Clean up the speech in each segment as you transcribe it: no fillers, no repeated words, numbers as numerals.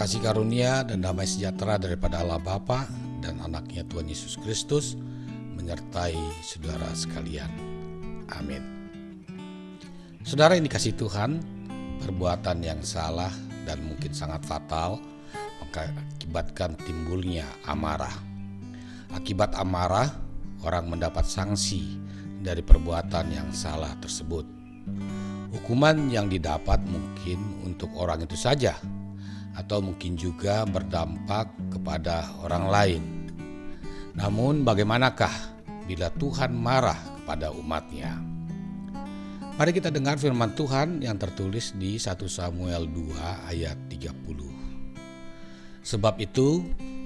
Kasih karunia dan damai sejahtera daripada Allah Bapa dan anaknya Tuhan Yesus Kristus menyertai saudara sekalian. Amin. Saudara yang dikasihi Tuhan, perbuatan yang salah dan mungkin sangat fatal mengakibatkan timbulnya amarah. Akibat amarah, orang mendapat sanksi dari perbuatan yang salah tersebut. Hukuman yang didapat mungkin untuk orang itu saja, atau mungkin juga berdampak kepada orang lain. Namun bagaimanakah bila Tuhan marah kepada umatnya? Mari kita dengar firman Tuhan yang tertulis di 1 Samuel 2 ayat 30. Sebab itu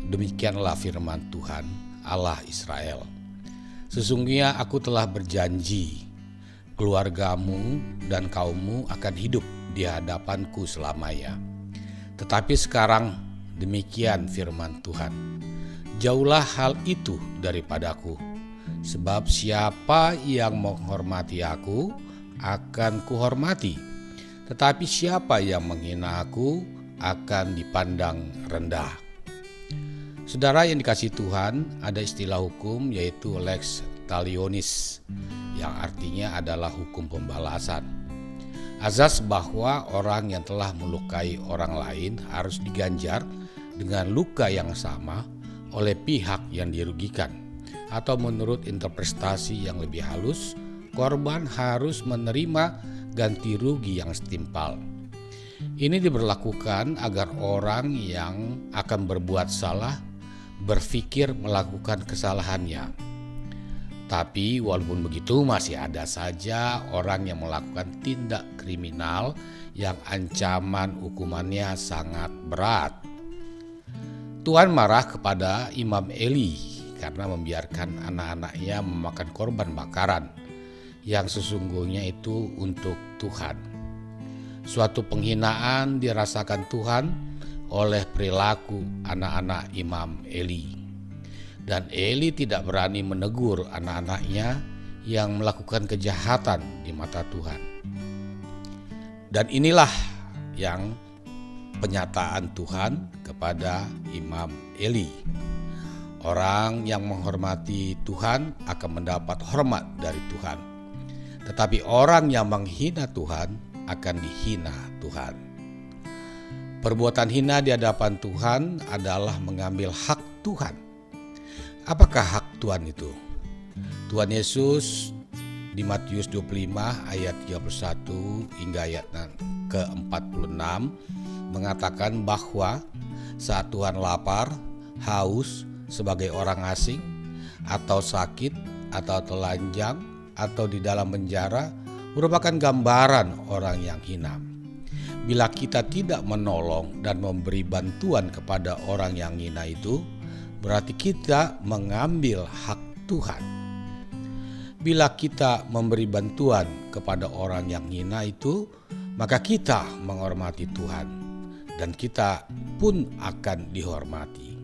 demikianlah firman Tuhan Allah Israel. Sesungguhnya aku telah berjanji, keluargamu dan kaummu akan hidup di hadapanku selamanya. Tetapi sekarang demikian firman Tuhan, jauhlah hal itu daripadaku, sebab siapa yang menghormati aku akan kuhormati, tetapi siapa yang menghina aku akan dipandang rendah. Saudara yang dikasihi Tuhan, ada istilah hukum yaitu lex talionis, yang artinya adalah hukum pembalasan. Azas bahwa orang yang telah melukai orang lain harus diganjar dengan luka yang sama oleh pihak yang dirugikan. Atau menurut interpretasi yang lebih halus, korban harus menerima ganti rugi yang setimpal. Ini diberlakukan agar orang yang akan berbuat salah berpikir melakukan kesalahannya. Tapi walaupun begitu, masih ada saja orang yang melakukan tindak kriminal yang ancaman hukumannya sangat berat. Tuhan marah kepada Imam Eli karena membiarkan anak-anaknya memakan korban bakaran yang sesungguhnya itu untuk Tuhan. Suatu penghinaan dirasakan Tuhan oleh perilaku anak-anak Imam Eli. Dan Eli tidak berani menegur anak-anaknya yang melakukan kejahatan di mata Tuhan. Dan inilah yang penyataan Tuhan kepada Imam Eli. Orang yang menghormati Tuhan akan mendapat hormat dari Tuhan. Tetapi orang yang menghina Tuhan akan dihina Tuhan. Perbuatan hina di hadapan Tuhan adalah mengambil hak Tuhan. Apakah hak Tuhan itu? Tuhan Yesus di Matius 25 ayat 31 hingga ayat ke-46 mengatakan bahwa saat Tuhan lapar, haus sebagai orang asing, atau sakit, atau telanjang, atau di dalam penjara, merupakan gambaran orang yang hina. Bila kita tidak menolong dan memberi bantuan kepada orang yang hina itu, berarti kita mengambil hak Tuhan. Bila kita memberi bantuan kepada orang yang hina itu, maka kita menghormati Tuhan dan kita pun akan dihormati.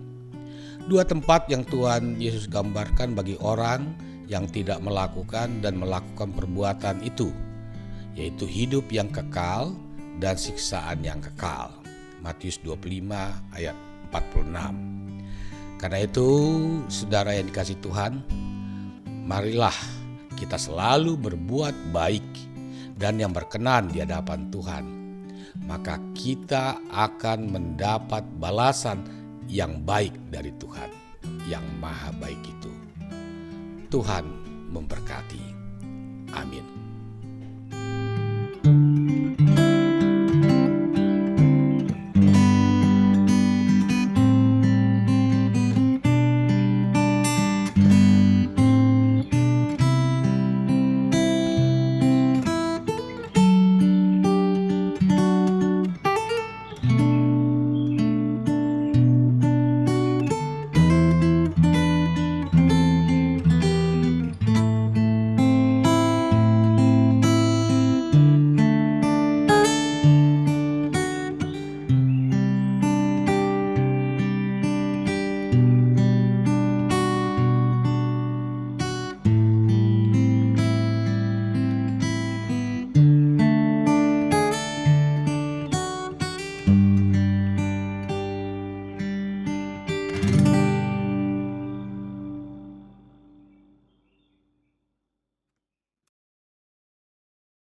Dua tempat yang Tuhan Yesus gambarkan bagi orang yang tidak melakukan dan melakukan perbuatan itu, yaitu hidup yang kekal dan siksaan yang kekal. Matius 25 ayat 46. Karena itu, saudara yang dikasihi Tuhan, marilah kita selalu berbuat baik dan yang berkenan di hadapan Tuhan. Maka kita akan mendapat balasan yang baik dari Tuhan, yang maha baik itu. Tuhan memberkati. Amin.